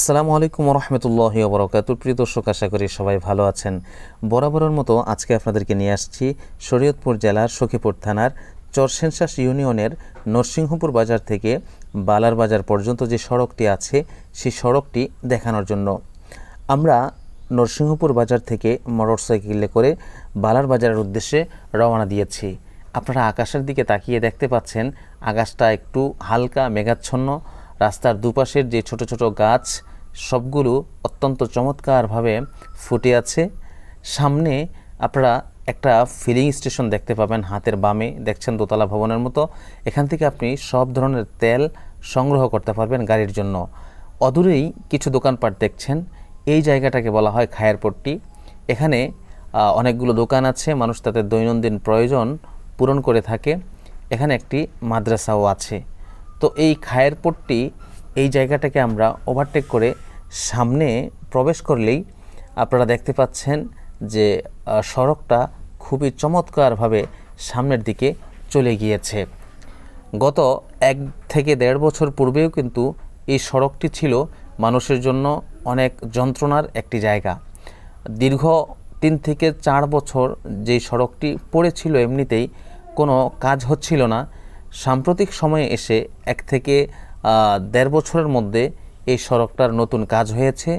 আসসালামু আলাইকুম রহমতুল্লাহি ওবরাকাতুহু। প্রিয় দর্শক, আশা করি সবাই ভালো আছেন। বরাবরের মতো আজকে আপনাদেরকে নিয়ে আসছি শরীয়তপুর জেলার সখীপুর থানার চরসেনশাস ইউনিয়নের নরসিংহপুর বাজার থেকে বালার বাজার পর্যন্ত যে সড়কটি আছে সেই সড়কটি দেখানোর জন্য। আমরা নরসিংহপুর বাজার থেকে মোটরসাইকেলে করে বালার বাজারের উদ্দেশ্যে রওনা দিয়েছি। আপনারা আকাশের দিকে তাকিয়ে দেখতে পাচ্ছেন আকাশটা একটু হালকা মেঘাচ্ছন্ন। রাস্তার দুপাশের যে ছোট ছোট গাছ সবগুলো অত্যন্ত চমৎকারভাবে ফুটে আছে। সামনে আপনারা একটা ফিলিং স্টেশন দেখতে পাবেন, হাতের বামে দেখছেন দোতলা ভবনের মতো। এখান থেকে আপনি সব ধরনের তেল সংগ্রহ করতে পারবেন গাড়ির জন্য। অদূরেই কিছু দোকানপাট দেখছেন, এই জায়গাটাকে বলা হয় খায়ের পট্টি। এখানে অনেকগুলো দোকান আছে, মানুষ তাদের দৈনন্দিন প্রয়োজন পূরণ করে থাকে। এখানে একটি মাদ্রাসাও আছে। তো এই খায়ের পট্টি, এই জায়গাটাকে আমরা ওভারটেক করে সামনে প্রবেশ করলেই আপনারা দেখতে পাচ্ছেন যে সড়কটা খুবই চমৎকারভাবে সামনের দিকে চলে গিয়েছে। গত 1 থেকে 1.5 বছর পূর্বেও কিন্তু এই সড়কটি ছিল মানুষের জন্য অনেক যন্ত্রণার একটি জায়গা। দীর্ঘ 3 থেকে 4 বছর যেই সড়কটি পড়েছিল, এমনিতেই কোনো কাজ হচ্ছিল না। সাম্প্রতিক সময়ে এসে 1 থেকে 1.5 বছরের মধ্যে এই সড়কটার নতুন কাজ হয়েছে,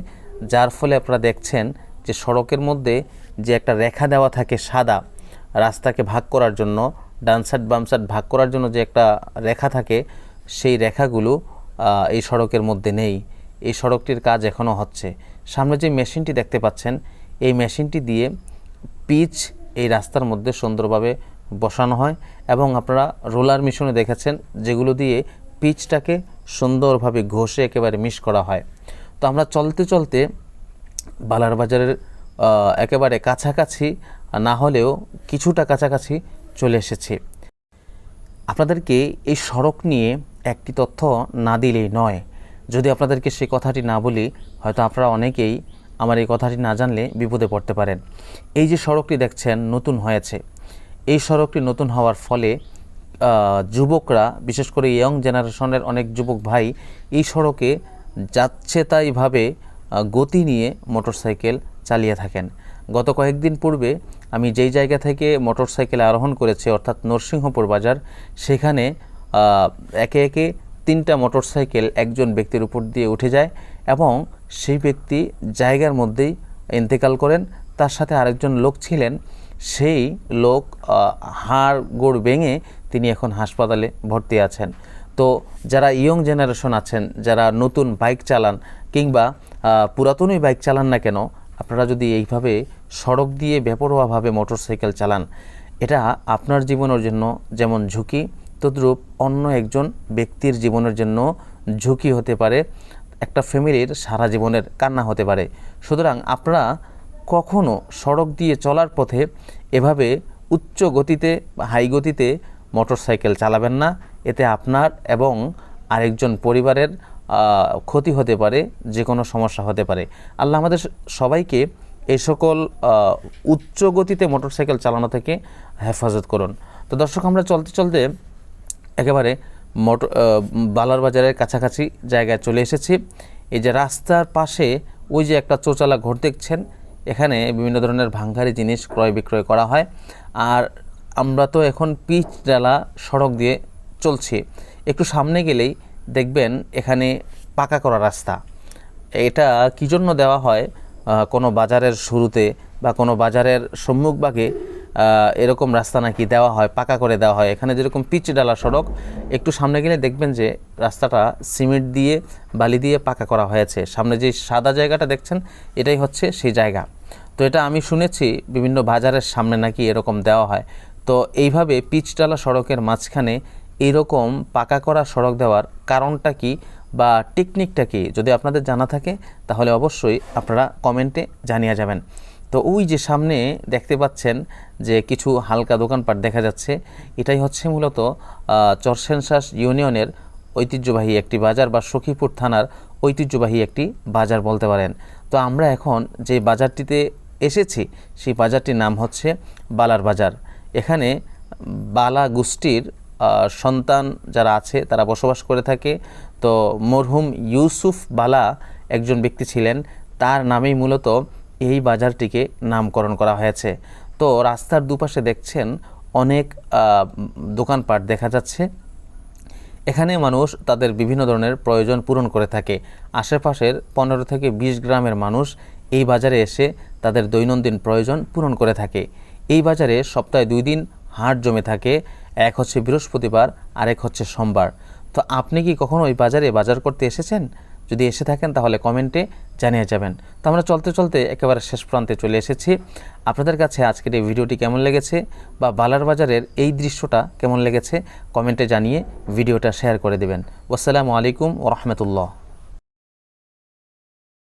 যার ফলে আপনারা দেখছেন যে সড়কের মধ্যে যে একটা রেখা দেওয়া থাকে সাদা, রাস্তাকে ভাগ করার জন্য, ডান সাইড বাম সাইড ভাগ করার জন্য যে একটা রেখা থাকে, সেই রেখাগুলো এই সড়কের মধ্যে নেই। এই সড়কটির কাজ এখনও হচ্ছে। সামনে যে মেশিনটি দেখতে পাচ্ছেন, এই মেশিনটি দিয়ে পিচ এই রাস্তার মধ্যে সুন্দরভাবে বসানো হয় এবং আপনারা রোলার মেশিনে দেখেছেন যেগুলো দিয়ে পিচটাকে সুন্দরভাবে ঘষে একেবারে মিশ করা হয়। তো আমরা চলতে চলতে বালার বাজারের একেবারে কাছাকাছি না হলেও কিছুটা কাছাকাছি চলে এসেছি। আপনাদেরকে এই সড়ক নিয়ে একটি তথ্য না দিলেই নয়। যদি আপনাদেরকে সেই কথাটি না বলি, হয়তো আপনারা অনেকেই আমার এই কথাটি না জানলে বিপদে পড়তে পারেন। এই যে সড়কটি দেখছেন নতুন হয়েছে, এই সড়কটি নতুন হওয়ার ফলে যুবকরা, বিশেষ করে ইয়ং জেনারেশনের অনেক যুবক ভাই এই সড়কে যাচ্ছে তাইভাবে গতি নিয়ে মোটরসাইকেল চালিয়ে থাকেন। গত কয়েকদিন পূর্বে আমি যেই জায়গা থেকে মোটরসাইকেলে আরোহণ করেছি, অর্থাৎ নরসিংহপুর বাজার, সেখানে একে একে 3টা মোটরসাইকেল একজন ব্যক্তির উপর দিয়ে উঠে যায় এবং সেই ব্যক্তি জায়গার মধ্যেই ইন্তেকাল করেন। তার সাথে আরেকজন লোক ছিলেন, সেই লোক হাড় গোড় ভেঙে তিনি এখন হাসপাতালে ভর্তি আছেন। তো যারা ইয়ং জেনারেশন আছেন, যারা নতুন বাইক চালান কিংবা পুরাতনই বাইক চালান না কেন, আপনারা যদি এইভাবে সড়ক দিয়ে বেপরোয়াভাবে মোটরসাইকেল চালান, এটা আপনার জীবনের জন্য যেমন ঝুঁকি, তদ্রূপ অন্য একজন ব্যক্তির জীবনের জন্য ঝুঁকি হতে পারে, একটা ফ্যামিলির সারা জীবনের কান্না হতে পারে। সুতরাং আপনারা কখনো সড়ক দিয়ে চলার পথে এভাবে উচ্চ গতিতে বা হাই গতিতে মোটরসাইকেল চালাবেন না। এতে আপনার এবং আরেকজন পরিবারের ক্ষতি হতে পারে, যে কোনো সমস্যা হতে পারে। আল্লাহ আমাদের সবাইকে এই সকল উচ্চ গতিতে মোটরসাইকেল চালানো থেকে হেফাজত করুন। তো দর্শক, আমরা চলতে চলতে একেবারে বালার বাজারের কাছাকাছি জায়গায় চলে এসেছি। এই যে রাস্তার পাশে ওই যে একটা চৌচালা ঘর দেখছেন, এখানে বিভিন্ন ধরনের ভাঙ্গারি জিনিস ক্রয় বিক্রয় করা হয়। আর আমরা তো এখন পিচ ডালা সড়ক দিয়ে চলছি। একটু সামনে গেলেই দেখবেন এখানে পাকা করা রাস্তা। এটা কী জন্য দেওয়া হয়, কোনো বাজারের শুরুতে বা কোনো বাজারের সম্মুখভাগে এরকম রাস্তা নাকি দেওয়া হয়, পাকা করে দেওয়া হয়। এখানে যেরকম পিচ ডালা সড়ক, একটু সামনে গেলে দেখবেন যে রাস্তাটা সিমেন্ট দিয়ে বালি দিয়ে পাকা করা হয়েছে। সামনে যে সাদা জায়গাটা দেখছেন, এটাই হচ্ছে সেই জায়গা। তো এটা আমি শুনেছি বিভিন্ন বাজারের সামনে নাকি এরকম দেওয়া হয়। তো এইভাবে পিচ ডালা সড়কের মাঝখানে এইরকম পাকা করা সড়ক দেওয়ার কারণটা কি বা টেকনিকটা কি, যদি আপনাদের জানা থাকে তাহলে অবশ্যই আপনারা কমেন্টে জানিয়ে যাবেন। তো ওই যে সামনে দেখতে পাচ্ছেন যে কিছু হালকা দোকানপাট দেখা যাচ্ছে, এটাই হচ্ছে মূলত চরসেনশাস ইউনিয়নের ঐতিহ্যবাহী একটি বাজার বা সখীপুর থানার ঐতিহ্যবাহী একটি বাজার বলতে পারেন। তো আমরা এখন যে বাজারটিতে এসেছি, সেই বাজারটির নাম হচ্ছে বালার বাজার। এখানে বালা গোষ্ঠীর সন্তান যারা আছে তারা বসবাস করে থাকে। তো মরহুম ইউসুফ বালা একজন ব্যক্তি ছিলেন, তার নামেই মূলত এই বাজারটিকে নামকরণ করা হয়েছে। তো রাস্তার দুপাশে দেখছেন অনেক দোকানপাট দেখা যাচ্ছে। এখানে মানুষ তাদের বিভিন্ন ধরনের প্রয়োজন পূরণ করে থাকে। আশেপাশের 15 থেকে 20 গ্রামের মানুষ এই বাজারে এসে তাদের দৈনন্দিন প্রয়োজন পূরণ করে থাকে। এই বাজারে সপ্তাহে 2 দিন হাট জমে থাকে, এক হচ্ছে বৃহস্পতিবার, আরেক হচ্ছে সোমবার। তো আপনি কি কখনো ওই বাজারে বাজার করতে এসেছেন? যদি এসে থাকেন তাহলে কমেন্টে জানিয়ে যাবেন। তো আমরা চলতে চলতে একেবারে শেষ প্রান্তে চলে এসেছি। আপনাদের কাছে আজকের এই ভিডিওটি কেমন লেগেছে বা বালার বাজারের এই দৃশ্যটা কেমন লেগেছে কমেন্টে জানিয়ে ভিডিওটা শেয়ার করে দেবেন। আসসালামু আলাইকুম ওয়া রাহমাতুল্লাহ।